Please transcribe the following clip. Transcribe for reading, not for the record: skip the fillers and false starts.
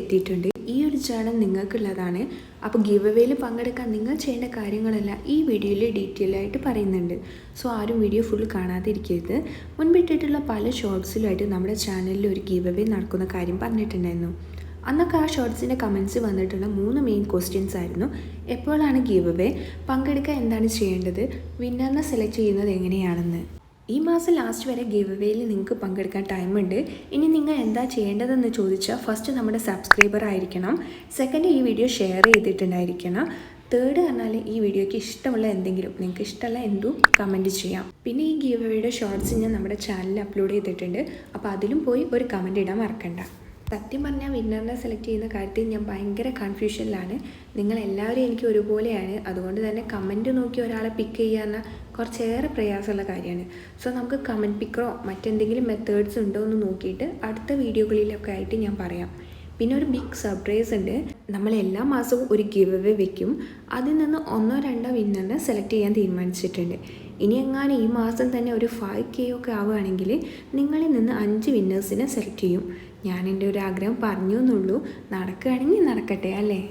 എത്തിയിട്ടുണ്ട്. ഈ ഒരു ചാനൽ നിങ്ങൾക്കുള്ളതാണ്. അപ്പോൾ ഗിവ് അവേയിൽ പങ്കെടുക്കാൻ നിങ്ങൾ ചെയ്യേണ്ട കാര്യങ്ങളെല്ലാം ഈ വീഡിയോയിൽ ഡീറ്റെയിൽ ആയിട്ട് പറയുന്നുണ്ട്. സോ ആരും വീഡിയോ ഫുൾ കാണാതെ ഇരിക്കരുത്. മുൻപിട്ടിട്ടുള്ള പല ഷോർട്സിലുമായിട്ട് നമ്മുടെ ചാനലിൽ ഒരു ഗിവ് അവേ നടക്കുന്ന കാര്യം പറഞ്ഞിട്ടുണ്ടായിരുന്നു. അന്നൊക്കെ ആ ഷോർട്സിൻ്റെ കമൻറ്റ്സ് വന്നിട്ടുള്ള 3 മെയിൻ ക്വസ്റ്റ്യൻസ് ആയിരുന്നു. എപ്പോഴാണ് ഗിവ് അവേ, പങ്കെടുക്കാൻ എന്താണ് ചെയ്യേണ്ടത്, വിന്നറിനെ സെലക്ട് ചെയ്യുന്നത് എങ്ങനെയാണെന്ന്. ഈ മാസം ലാസ്റ്റ് വരെ ഗിവ് അവേയിൽ നിങ്ങൾക്ക് പങ്കെടുക്കാൻ ടൈമുണ്ട്. ഇനി നിങ്ങൾ എന്താ ചെയ്യേണ്ടതെന്ന് ചോദിച്ചാൽ, ഫസ്റ്റ് നമ്മുടെ സബ്സ്ക്രൈബർ ആയിരിക്കണം, സെക്കൻഡ് ഈ വീഡിയോ ഷെയർ ചെയ്തിട്ടുണ്ടായിരിക്കണം, തേർഡ് പറഞ്ഞാൽ ഈ വീഡിയോയ്ക്ക് ഇഷ്ടമുള്ള എന്തെങ്കിലും, നിങ്ങൾക്ക് ഇഷ്ടമുള്ള എന്തും കമൻറ്റ് ചെയ്യാം. പിന്നെ ഈ ഗിവ് അവേയുടെ ഷോർട്സ് ഞാൻ നമ്മുടെ ചാനലിൽ അപ്ലോഡ് ചെയ്തിട്ടുണ്ട്. അപ്പോൾ അതിലും പോയി ഒരു കമൻറ്റ് ഇടാൻ മറക്കണ്ട. സത്യം പറഞ്ഞാൽ വിന്നറിനെ സെലക്ട് ചെയ്യുന്ന കാര്യത്തിൽ ഞാൻ ഭയങ്കര കൺഫ്യൂഷനിലാണ്. നിങ്ങളെല്ലാവരും എനിക്ക് ഒരുപോലെയാണ്. അതുകൊണ്ട് തന്നെ കമൻറ്റ് നോക്കി ഒരാളെ പിക്ക് ചെയ്യാൻ കുറച്ചേറെ പ്രയാസമുള്ള കാര്യമാണ്. സോ നമുക്ക് കമൻറ്റ് പിക്കറോ മറ്റെന്തെങ്കിലും മെത്തേഡ്സ് ഉണ്ടോ എന്ന് നോക്കിയിട്ട് അടുത്ത വീഡിയോകളിലൊക്കെ ആയിട്ട് ഞാൻ പറയാം. പിന്നെ ഒരു ബിഗ് സർപ്രൈസ് ഉണ്ട്. നമ്മൾ എല്ലാ മാസവും ഒരു ഗിവ് അവേ വെക്കും. അതിൽ നിന്ന് 1-2 വിന്നറിനെ സെലക്ട് ചെയ്യാൻ തീരുമാനിച്ചിട്ടുണ്ട്. ഇനി എങ്ങാനും ഈ മാസം തന്നെ ഒരു 5K ഒക്കെ ആവുകയാണെങ്കിൽ നിങ്ങളിൽ നിന്ന് 5 വിന്നേഴ്സിനെ സെലക്ട് ചെയ്യും. ഞാൻ എൻ്റെ ഒരു ആഗ്രഹം പറഞ്ഞു എന്നുള്ളൂ. നടക്കുകയാണെങ്കിൽ നടക്കട്ടെ, അല്ലേ?